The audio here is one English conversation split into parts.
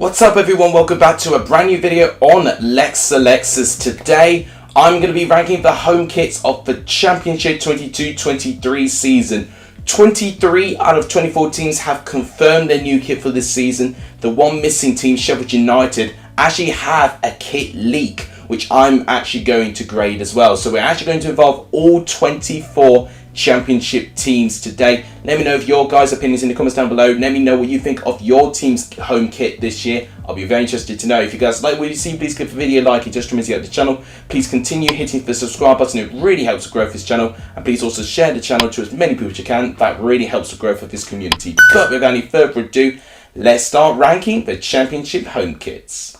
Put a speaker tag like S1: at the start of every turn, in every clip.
S1: What's up everyone, welcome back to a brand new video on Lexalexus. Today I'm going to be ranking the home kits of the Championship 22-23 season. 23 out of 24 teams have confirmed their new kit for this season. The one missing team, Sheffield United, actually have a kit leak, which I'm actually going to grade as well. So we're actually going to involve all 24 Championship teams today. Let me know of your guys' opinions in the comments down below. Let me know what you think of your team's home kit this year. I'll be very interested to know. If you guys like what you see, please give the video a like. It just reminds you of the channel. Please continue hitting the subscribe button. It really helps the growth of this channel. And please also share the channel to as many people as you can. That really helps the growth of this community. But without any further ado, let's start ranking the Championship home kits.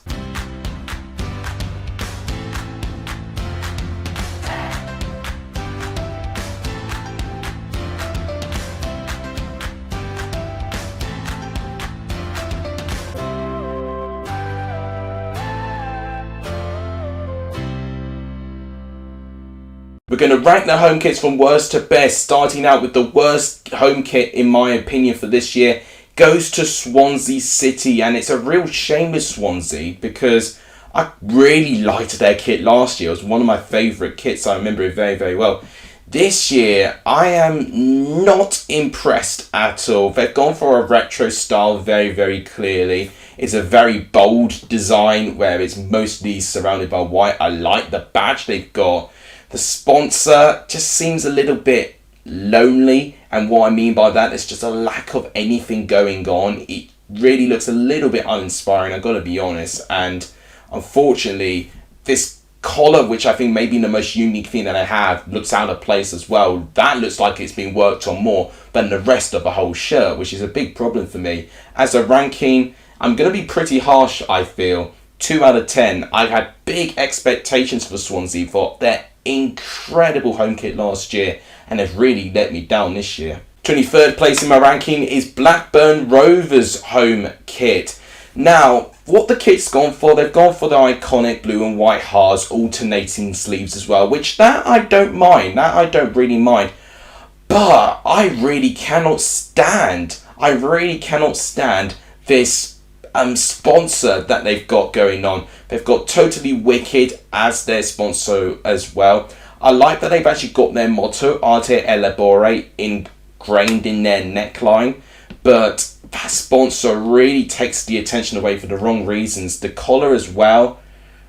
S1: We're going to rank the home kits from worst to best, starting out with the worst home kit, in my opinion, for this year, goes to Swansea City. And it's a real shame with Swansea because I really liked their kit last year. It was one of my favourite kits. I remember it very, very well. This year, I am not impressed at all. They've gone for a retro style very, very clearly. It's a very bold design where it's mostly surrounded by white. I like the badge they've got. The sponsor just seems a little bit lonely, and what I mean by that is just a lack of anything going on. It really looks a little bit uninspiring, I've got to be honest, and unfortunately this collar, which I think may be the most unique thing that I have, looks out of place as well. That looks like it's been worked on more than the rest of the whole shirt, which is a big problem for me. As a ranking, I'm going to be pretty harsh, I feel. 2 out of 10. I've had big expectations for Swansea for their incredible home kit last year, and they've really let me down this year. 23rd place in my ranking is Blackburn Rovers home kit. Now, what the kit's gone for, they've gone for the iconic blue and white hearts, alternating sleeves as well, which that I don't mind. That I don't really mind. But I really cannot stand this sponsor that they've got going on. They've got Totally Wicked as their sponsor as well. I like that they've actually got their motto, Arte Elaborate, ingrained in their neckline, but that sponsor really takes the attention away for the wrong reasons. The collar as well,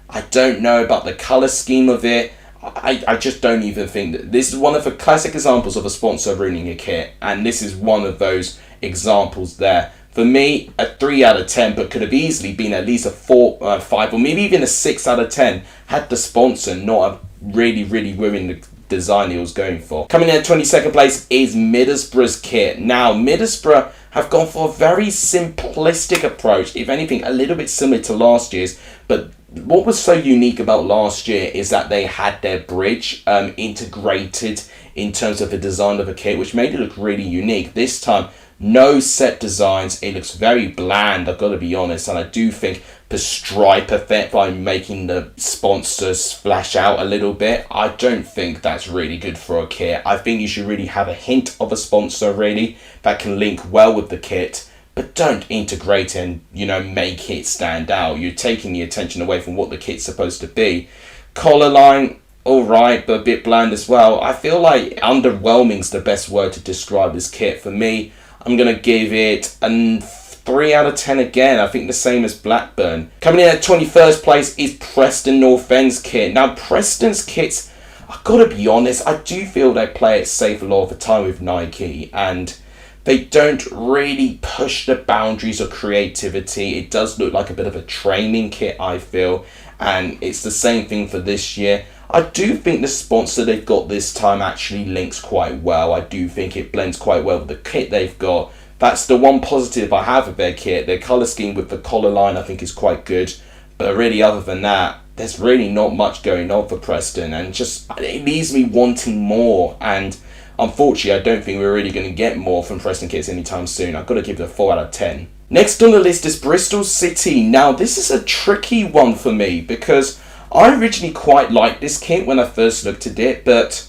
S1: I don't know about the color scheme of it. I just don't even think that this is one of the classic examples of a sponsor ruining a kit, and this is one of those examples there. For me, a 3 out of 10, but could have easily been at least a 4, 5, or maybe even a 6 out of 10 had the sponsor not have really ruined the design he was going for. Coming in at 22nd place is Middlesbrough's kit. Now, Middlesbrough have gone for a very simplistic approach, if anything, a little bit similar to last year's, but what was so unique about last year is that they had their bridge integrated in terms of the design of the kit, which made it look really unique. This time, no set designs. It looks very bland, I've got to be honest, and I do think the stripe effect by making the sponsors splash out a little bit, I don't think that's really good for a kit. I think you should really have a hint of a sponsor really that can link well with the kit, but don't integrate and, make it stand out. You're taking the attention away from what the kit's supposed to be. Collar line, alright, but a bit bland as well. I feel like underwhelming's the best word to describe this kit for me. I'm going to give it a 3 out of 10 again. I think the same as Blackburn. Coming in at 21st place is Preston North End's kit. Now, Preston's kits, I've got to be honest, I do feel they play it safe a lot of the time with Nike, and they don't really push the boundaries of creativity. It does look like a bit of a training kit, I feel, and it's the same thing for this year. I do think the sponsor they've got this time actually links quite well. I do think it blends quite well with the kit they've got. That's the one positive I have of their kit. Their colour scheme with the collar line I think is quite good. But really other than that, there's really not much going on for Preston. And just it leaves me wanting more. And unfortunately, I don't think we're really going to get more from Preston kits anytime soon. I've got to give it a 4 out of 10. Next on the list is Bristol City. Now, this is a tricky one for me because I originally quite liked this kit when I first looked at it, but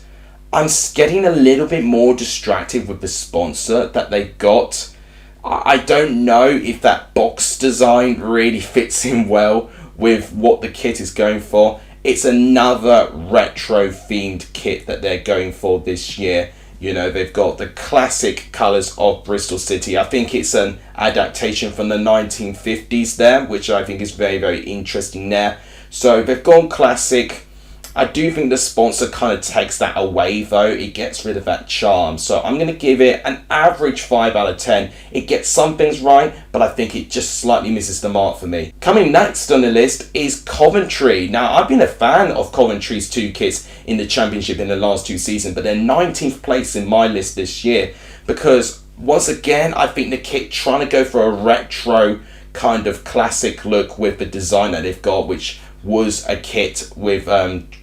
S1: I'm getting a little bit more distracted with the sponsor that they've got. I don't know if that box design really fits in well with what the kit is going for. It's another retro themed kit that they're going for this year. You know, they've got the classic colours of Bristol City. I think it's an adaptation from the 1950s there, which I think is very, very interesting there. So they've gone classic. I do think the sponsor kind of takes that away though. It gets rid of that charm. So I'm going to give it an average 5 out of 10. It gets some things right, but I think it just slightly misses the mark for me. Coming next on the list is Coventry. Now, I've been a fan of Coventry's 2 kits in the Championship in the last 2 seasons, but they're 19th place in my list this year because, once again, I think the kit trying to go for a retro kind of classic look with the design that they've got, which was a kit with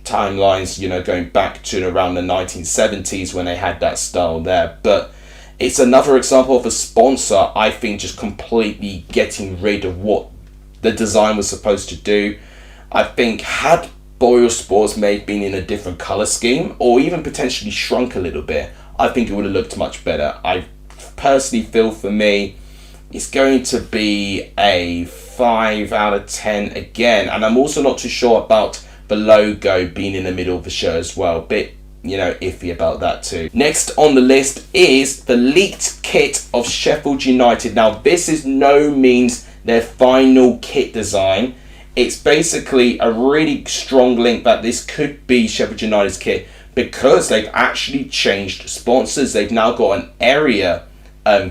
S1: timelines, you know, going back to around the 1970s when they had that style there. But it's another example of a sponsor, I think, just completely getting rid of what the design was supposed to do. I think had Boyle Sports maybe been in a different colour scheme or even potentially shrunk a little bit, I think it would have looked much better. I personally feel for me, it's going to be a 5 out of 10 again. And I'm also not too sure about the logo being in the middle of the shirt as well. Bit, you know, iffy about that too. Next on the list is the leaked kit of Sheffield United. Now, this is no means their final kit design. It's basically a really strong link that this could be Sheffield United's kit because they've actually changed sponsors. They've now got an area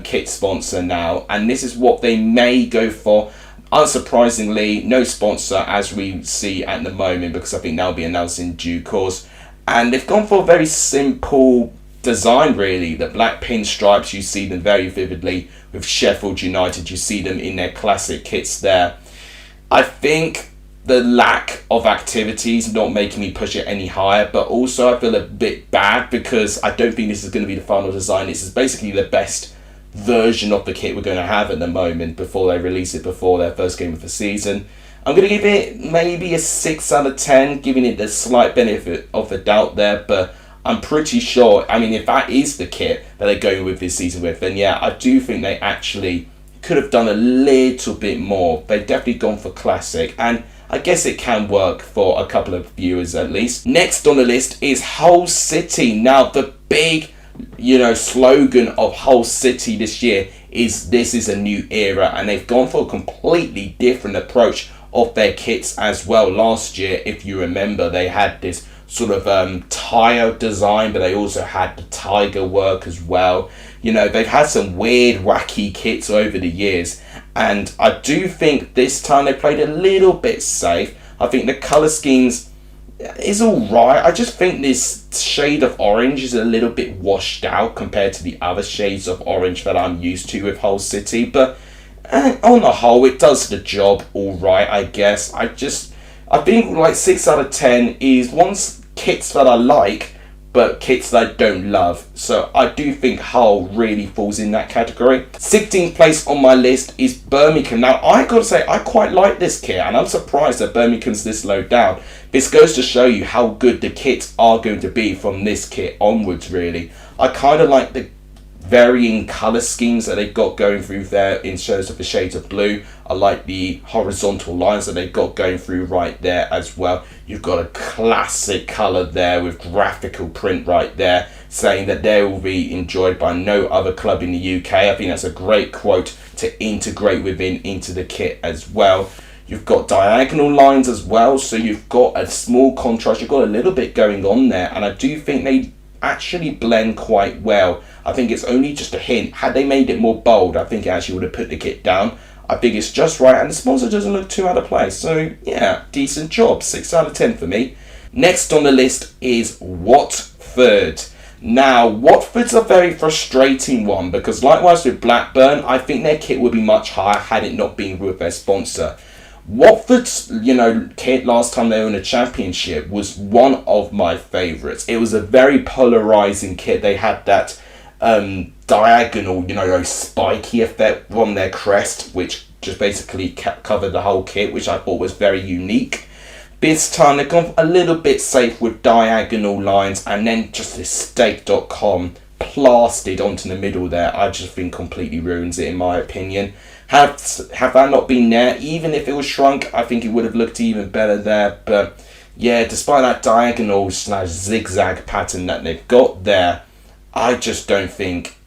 S1: kit sponsor now, and this is what they may go for. Unsurprisingly, no sponsor as we see at the moment, because I think that'll be announced in due course. And they've gone for a very simple design really. The black pinstripes, you see them very vividly with Sheffield United. You see them in their classic kits there. I think the lack of activity is not making me push it any higher, but also I feel a bit bad because I don't think this is going to be the final design. This is basically the best version of the kit we're going to have at the moment before they release it before their first game of the season. I'm going to give it maybe a 6 out of 10, giving it the slight benefit of the doubt there, but I'm pretty sure, I mean, if that is the kit that they're going with this season with, then yeah, I do think they actually could have done a little bit more. They've definitely gone for classic, and I guess it can work for a couple of viewers at least. Next on the list is Hull City. Now, the big, you know, slogan of Hull City this year is this is a new era, and they've gone for a completely different approach of their kits as well. Last year, if you remember, they had this sort of tire design, but they also had the tiger work as well. You know, they've had some weird, wacky kits over the years, and I do think this time they played a little bit safe. I think the colour schemes is alright. I just think this shade of orange is a little bit washed out compared to the other shades of orange that I'm used to with Hull City, but on the whole it does the job alright, I guess. I think like 6 out of 10 is one's kits that I like, but kits that I don't love. So I do think Hull really falls in that category. 16th place on my list is Birmingham. Now, I gotta say, I quite like this kit, and I'm surprised that Birmingham's this low down. This goes to show you how good the kits are going to be from this kit onwards, really. I kind of like the varying colour schemes that they've got going through there in terms of the shades of blue. I like the horizontal lines that they've got going through right there as well. You've got a classic colour there with graphical print right there saying that they will be enjoyed by no other club in the UK. I think that's a great quote to integrate into the kit as well. You've got diagonal lines as well, so you've got a small contrast. You've got a little bit going on there, and I do think they actually blend quite well. I think it's only just a hint. Had they made it more bold, I think it actually would have put the kit down. I think it's just right, and the sponsor doesn't look too out of place. So yeah, decent job. 6 out of 10 for me. Next on the list is Watford. Now, Watford's a very frustrating one because likewise with Blackburn, I think their kit would be much higher had it not been with their sponsor. Watford's, kit last time they won a championship was one of my favourites. It was a very polarising kit. They had that diagonal, spiky effect on their crest, which just basically covered the whole kit, which I thought was very unique. This time they've gone a little bit safe with diagonal lines and then just this stake.com plastered onto the middle there, I just think completely ruins it in my opinion. Have that not been there, even if it was shrunk, I think it would have looked even better there. But yeah, despite that diagonal / zigzag pattern that they've got there, I just don't think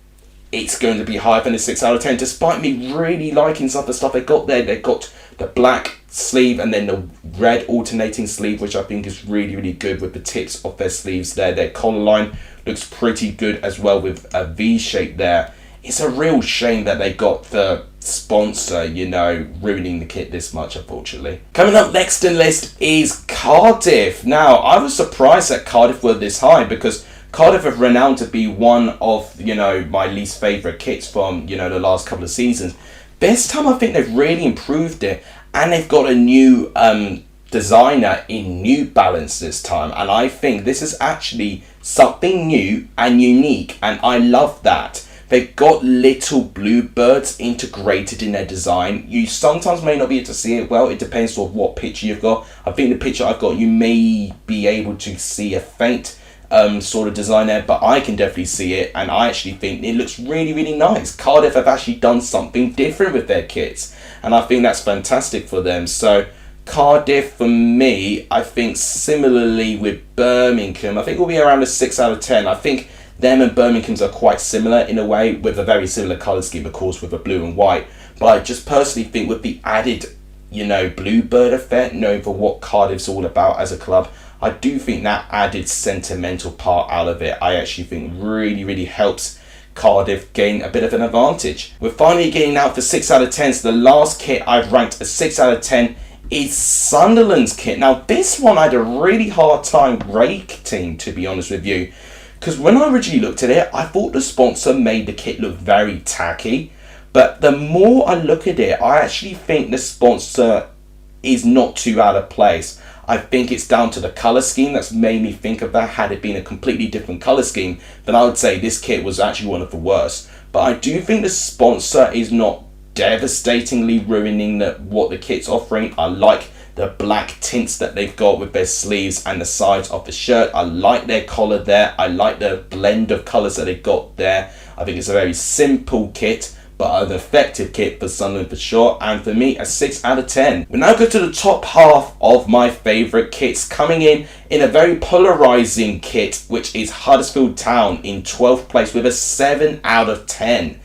S1: it's going to be higher than a 6 out of 10, despite me really liking some of the stuff they got there. They've got the black sleeve and then the red alternating sleeve, which I think is really, really good with the tips of their sleeves there. Their collar line looks pretty good as well with a V shape there. It's a real shame that they got the sponsor, ruining the kit this much, unfortunately. Coming up next in the list is Cardiff. Now, I was surprised that Cardiff were this high, because Cardiff have renowned to be one of, my least favourite kits from, the last couple of seasons. This time I think they've really improved it, and they've got a new designer in New Balance this time, and I think this is actually something new and unique, and I love that. They've got little bluebirds integrated in their design. You sometimes may not be able to see it well. It depends on what picture you've got. I think the picture I've got, you may be able to see a faint sort of design there, but I can definitely see it, and I actually think it looks really, really nice. Cardiff have actually done something different with their kits, and I think that's fantastic for them. So Cardiff, for me, I think similarly with Birmingham, I think will be around a 6 out of 10. I think them and Birmingham's are quite similar in a way, with a very similar colour scheme, of course, with a blue and white. But I just personally think with the added, bluebird effect, knowing for what Cardiff's all about as a club, I do think that added sentimental part out of it, I actually think really, really helps Cardiff gain a bit of an advantage. We're finally getting out for 6 out of 10. So the last kit I've ranked a 6 out of 10 is Sunderland's kit. Now this one I had a really hard time rating, to be honest with you, because when I originally looked at it, I thought the sponsor made the kit look very tacky. But the more I look at it, I actually think the sponsor is not too out of place. I think it's down to the colour scheme that's made me think of that. Had it been a completely different colour scheme, then I would say this kit was actually one of the worst. But I do think the sponsor is not devastatingly ruining what the kit's offering. I like the black tints that they've got with their sleeves and the sides of the shirt. I like their collar there. I like the blend of colours that they've got there. I think it's a very simple kit, but an effective kit for Sunderland for sure. And for me, a 6 out of 10. We now go to the top half of my favourite kits. Coming in a very polarising kit, which is Huddersfield Town in 12th place with a 7 out of 10.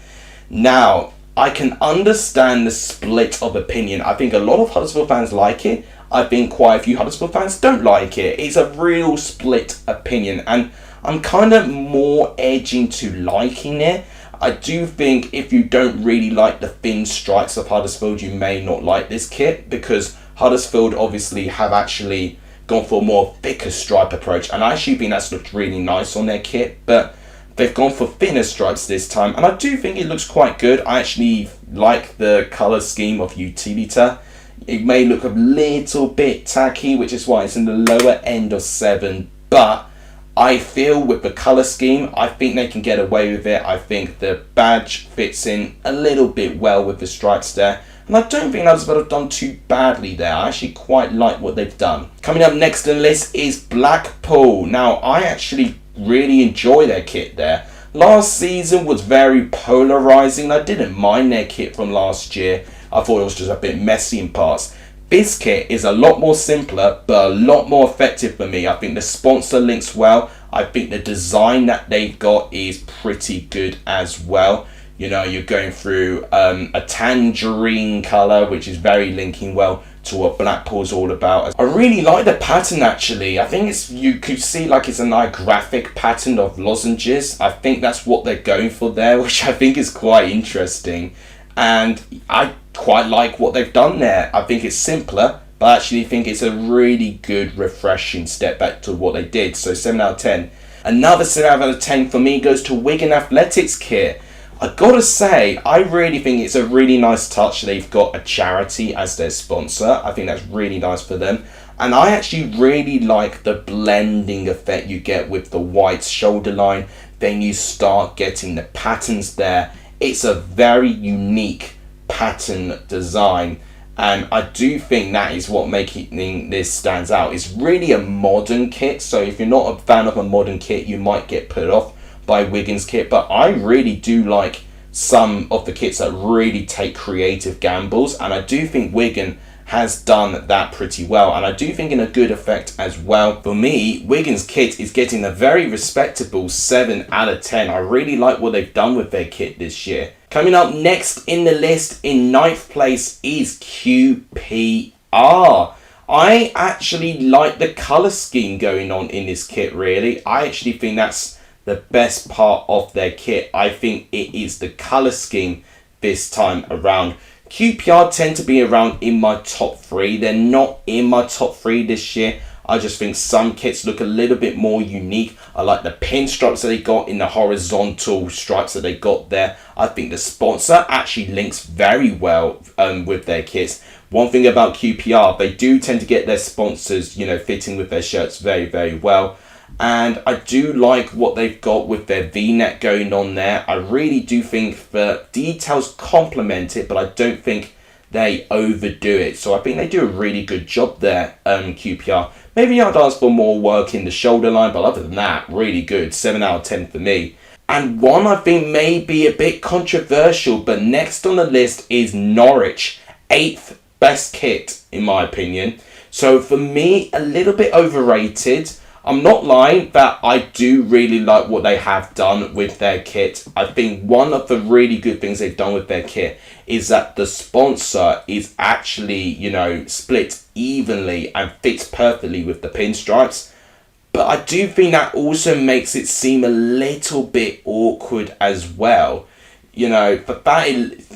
S1: Now, I can understand the split of opinion. I think a lot of Huddersfield fans like it. I think quite a few Huddersfield fans don't like it. It's a real split opinion, and I'm kind of more edging to liking it. I do think if you don't really like the thin stripes of Huddersfield, you may not like this kit, because Huddersfield obviously have actually gone for a more thicker stripe approach, and I actually think that's looked really nice on their kit, but they've gone for thinner stripes this time, and I do think it looks quite good. I actually like the colour scheme of Utilita. It may look a little bit tacky, which is why it's in the lower end of 7, but I feel with the colour scheme, I think they can get away with it. I think the badge fits in a little bit well with the stripes there, and I don't think Huddersfield have done too badly there. I actually quite like what they've done. Coming up next on the list is Blackpool. Now, I actually really enjoy their kit there. Last season was very polarising. I didn't mind their kit from last year. I thought it was just a bit messy in parts. This kit is a lot more simpler, but a lot more effective for me. I think the sponsor links well. I think the design that they've got is pretty good as well. You're going through a tangerine colour, which is very linking well to what Blackpool's all about. I really like the pattern actually. I think you could see like it's a nice graphic pattern of lozenges. I think that's what they're going for there, which I think is quite interesting. And I quite like what they've done there. I think it's simpler, but I actually think it's a really good, refreshing step back to what they did. So 7 out of 10. Another 7 out of 10 for me goes to Wigan Athletics kit. I gotta say, I really think it's a really nice touch. They've got a charity as their sponsor. I think that's really nice for them. And I actually really like the blending effect you get with the white shoulder line. Then you start getting the patterns there. It's a very unique pattern design. And I do think that is what making this stands out. It's really a modern kit. So if you're not a fan of a modern kit, you might get put off by Wigan's kit, but I really do like some of the kits that really take creative gambles, and I do think Wigan has done that pretty well, and I do think in a good effect as well. For me, Wigan's kit is getting a very respectable 7 out of 10. I really like what they've done with their kit this year. Coming up next in the list, in 9th place, is QPR. I actually like the colour scheme going on in this kit, really. I actually think that's the best part of their kit. I think it is the colour scheme this time around. QPR tend to be around in my top 3. They're not in my top 3 this year. I just think some kits look a little bit more unique. I like the pinstripes that they got in the horizontal stripes that they got there. I think the sponsor actually links very well with their kits. One thing about QPR, they do tend to get their sponsors, fitting with their shirts very, very well. And I do like what they've got with their V-neck going on there. I really do think the details complement it, but I don't think they overdo it. So I think they do a really good job there, QPR. Maybe I'd ask for more work in the shoulder line, but other than that, really good. 7 out of 10 for me. And one I think may be a bit controversial, but next on the list is Norwich. 8th best kit, in my opinion. So for me, a little bit overrated. I'm not lying that I do really like what they have done with their kit. I think one of the really good things they've done with their kit is that the sponsor is actually, split evenly and fits perfectly with the pinstripes. But I do think that also makes it seem a little bit awkward as well. For that,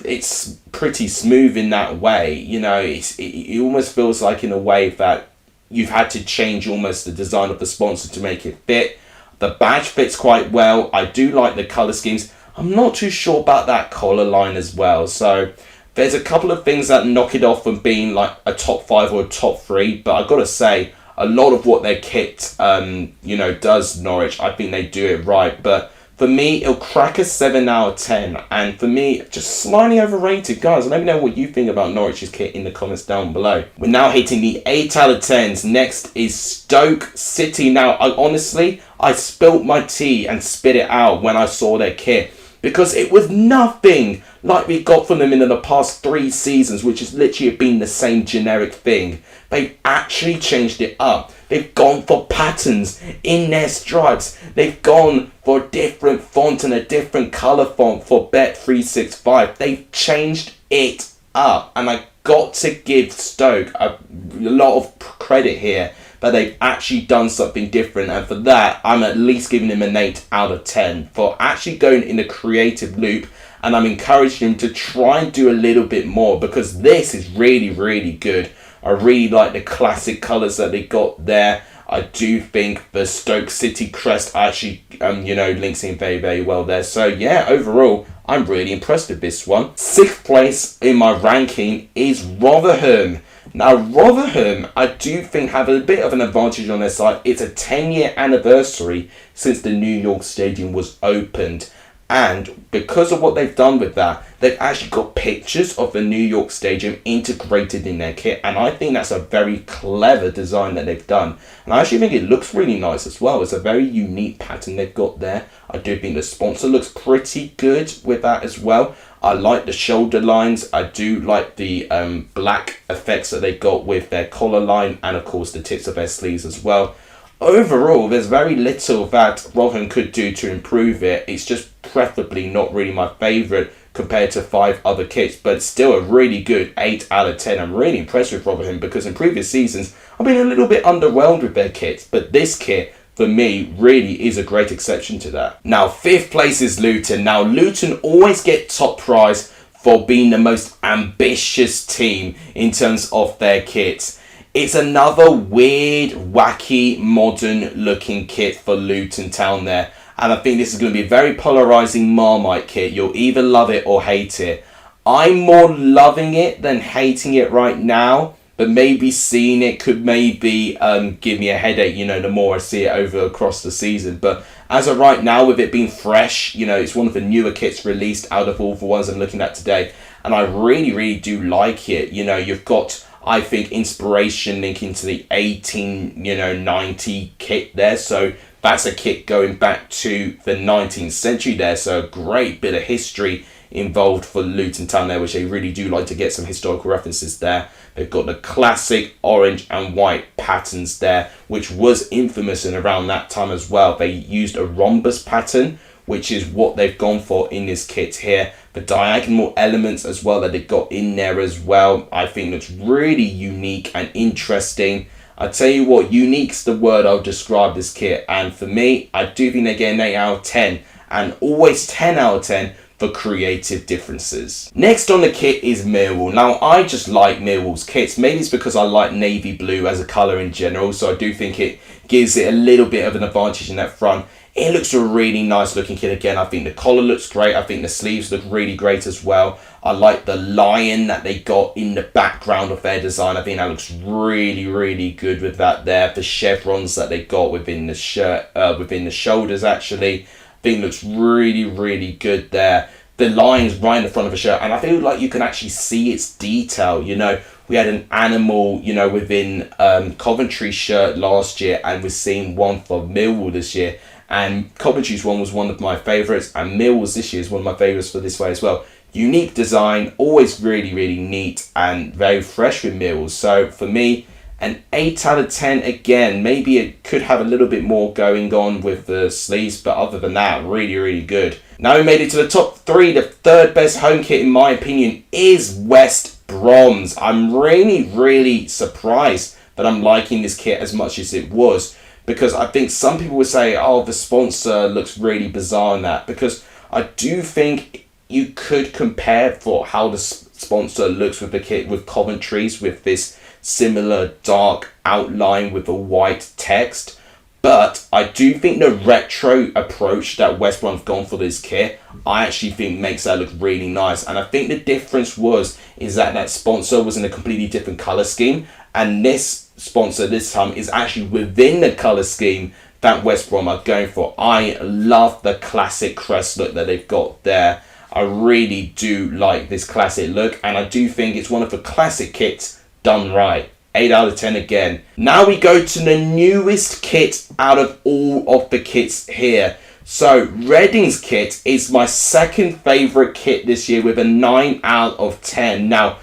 S1: it's pretty smooth in that way. It almost feels like in a way that you've had to change almost the design of the sponsor to make it fit. The badge fits quite well. I do like the colour schemes. I'm not too sure about that collar line as well. So there's a couple of things that knock it off from being like a top 5 or a top 3. But I've got to say, a lot of what their kit, does Norwich, I think they do it right. But for me, it'll crack a 7 out of 10. And for me, just slightly overrated. Guys, let me know what you think about Norwich's kit in the comments down below. We're now hitting the 8 out of 10s. Next is Stoke City. Now, I spilt my tea and spit it out when I saw their kit, because it was nothing like we got from them in the past 3 seasons, which has literally been the same generic thing. They've actually changed it up. They've gone for patterns in their stripes. They've gone for a different font and a different colour font for Bet365. They've changed it up. And I got to give Stoke a lot of credit here, but they've actually done something different. And for that, I'm at least giving them an 8 out of 10 for actually going in a creative loop. And I'm encouraging them to try and do a little bit more, because this is really, really good. I really like the classic colours that they got there. I do think the Stoke City crest actually, links in very, very well there. So yeah, overall, I'm really impressed with this one. 6th place in my ranking is Rotherham. Now, Rotherham, I do think have a bit of an advantage on their side. It's a 10-year anniversary since the New York Stadium was opened. And because of what they've done with that, they've actually got pictures of the New York Stadium integrated in their kit. And I think that's a very clever design that they've done. And I actually think it looks really nice as well. It's a very unique pattern they've got there. I do think the sponsor looks pretty good with that as well. I like the shoulder lines. I do like the black effects that they got with their collar line, and of course the tips of their sleeves as well. Overall, there's very little that Rotherham could do to improve it. It's just preferably not really my favourite compared to 5 other kits, but still a really good 8 out of 10. I'm really impressed with Rotherham, because in previous seasons I've been a little bit underwhelmed with their kits, but this kit for me really is a great exception to that. Now, 5th place is Luton. Now, Luton always get top prize for being the most ambitious team in terms of their kits. It's another weird, wacky, modern looking kit for Luton Town there. And I think this is going to be a very polarising Marmite kit. You'll either love it or hate it. I'm more loving it than hating it right now. But maybe seeing it could maybe give me a headache, the more I see it over across the season. But as of right now, with it being fresh, it's one of the newer kits released out of all the ones I'm looking at today. And I really, really do like it. You've got, I think, inspiration linking to the 1890 kit there. So That's a kit going back to the 19th century there, so a great bit of history involved for Luton Town there, which they really do like to get some historical references there. They've got the classic orange and white patterns there, which was infamous and around that time as well. They used a rhombus pattern, which is what they've gone for in this kit here. The diagonal elements as well that they got in there as well, I think looks really unique and interesting. I tell you what, unique's the word I'll describe this kit, and for me, I do think they get an 8 out of 10, and always 10 out of 10 for creative differences. Next on the kit is Millwall. Now, I just like Millwall's kits. Maybe it's because I like navy blue as a colour in general, so I do think it gives it a little bit of an advantage in that front. It looks a really nice looking kit again. I think the collar looks great. I think the sleeves look really great as well. I like the lion that they got in the background of their design. I think that looks really, really good with that there. The chevrons that they got within the shirt, within the shoulders actually, I think looks really, really good there. The lion's right in the front of the shirt, and I feel like you can actually see its detail. You know, we had an animal, you know, within Coventry shirt last year, and we're seeing one for Millwall this year. And Coventry's one was one of my favourites, and Millwall's this year is one of my favourites for this way as well. Unique design, always really, really neat and very fresh with Millwall. So for me, an 8 out of 10 again. Maybe it could have a little bit more going on with the sleeves, but other than that, really, really good. Now we made it to the top 3. The third best home kit, in my opinion, is West Brom's. I'm really, really surprised that I'm liking this kit as much as it was, because I think some people would say, oh, the sponsor looks really bizarre in that, because I do think you could compare for how the sponsor looks with the kit with Coventry's, with this similar dark outline with a white text. But I do think the retro approach that West Brom have gone for this kit, I actually think makes that look really nice. And I think the difference is that sponsor was in a completely different colour scheme, and this sponsor this time is actually within the colour scheme that West Brom are going for. I love the classic crest look that they've got there. I really do like this classic look, and I do think it's one of the classic kits done right. 8 out of 10 again. Now we go to the newest kit out of all of the kits here. So Reading's kit is my second favourite kit this year with a 9 out of 10. Now,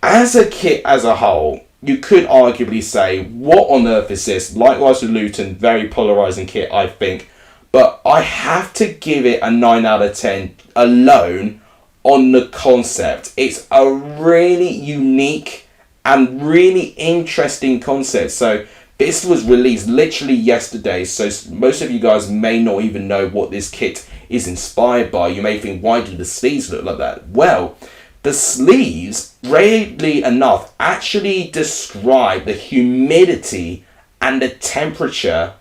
S1: as a kit as a whole, you could arguably say, what on earth is this? Likewise with Luton, very polarising kit, I think. But I have to give it a 9 out of 10 alone on the concept. It's a really unique and really interesting concept. So this was released literally yesterday, so most of you guys may not even know what this kit is inspired by. You may think, why do the sleeves look like that? Well, the sleeves, weirdly enough, actually describe the humidity and the temperature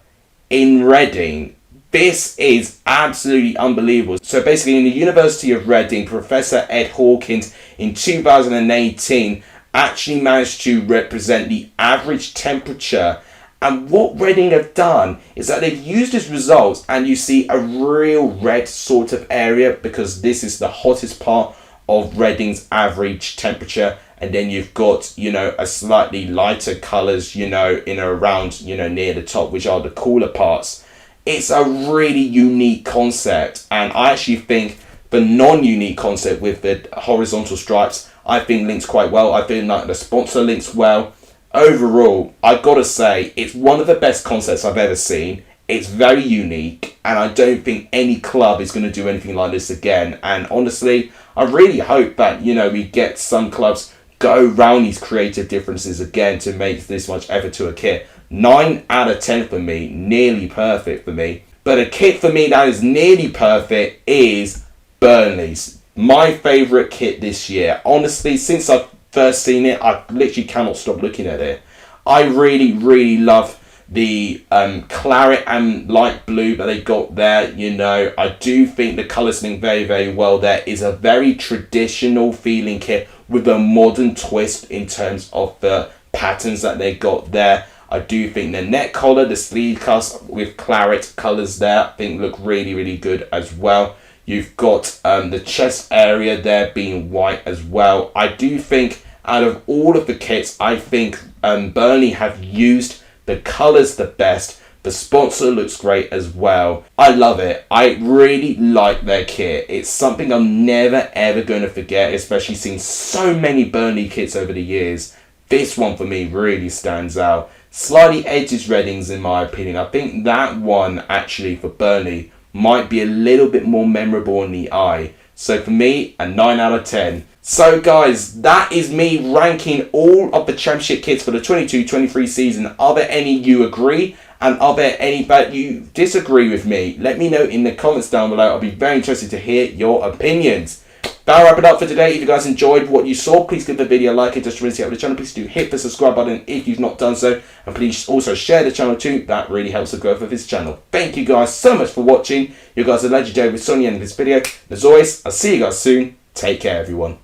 S1: in Reading. This is absolutely unbelievable. So basically, in the University of Reading, Professor Ed Hawkins in 2018 actually managed to represent the average temperature. And what Reading have done is that they've used his results, and you see a real red sort of area, because this is the hottest part of Reading's average temperature. And then you've got, you know, a slightly lighter colours, you know, in or around, you know, near the top, which are the cooler parts. It's a really unique concept, and I actually think the non-unique concept with the horizontal stripes, I think links quite well. I feel like the sponsor links well. Overall, I've got to say, it's one of the best concepts I've ever seen. It's very unique, and I don't think any club is going to do anything like this again. And honestly, I really hope that, you know, we get some clubs go around these creative differences again to make this much effort to a kit. 9 out of 10 for me, nearly perfect for me. But a kit for me that is nearly perfect is Burnley's. My favourite kit this year. Honestly, since I've first seen it, I literally cannot stop looking at it. I really, really love the claret and light blue that they got there. You know, I do think the colours link very, very well there. It's a very traditional feeling kit with a modern twist in terms of the patterns that they got there. I do think the neck collar, the sleeve cuffs with claret colours there, I think look really, really good as well. You've got the chest area there being white as well. I do think out of all of the kits, I think Burnley have used the colours the best, The sponsor looks great as well. I love it. I really like their kit. It's something I'm never ever going to forget, especially seeing so many Burnley kits over the years. This one for me really stands out. Slightly edges Readings in my opinion. I think that one actually for Burnley might be a little bit more memorable in the eye. So for me, a 9 out of 10. So guys, that is me ranking all of the Championship kits for the 22-23 season. Are there any you agree? And are there any that you disagree with me? Let me know in the comments down below. I'll be very interested to hear your opinions. That'll wrap it up for today. If you guys enjoyed what you saw, please give the video a like and just to really help the channel. Please do hit the subscribe button if you've not done so. And please also share the channel too. That really helps the growth of this channel. Thank you guys so much for watching. You guys are legendary with Sonia in this video. As always, I'll see you guys soon. Take care everyone.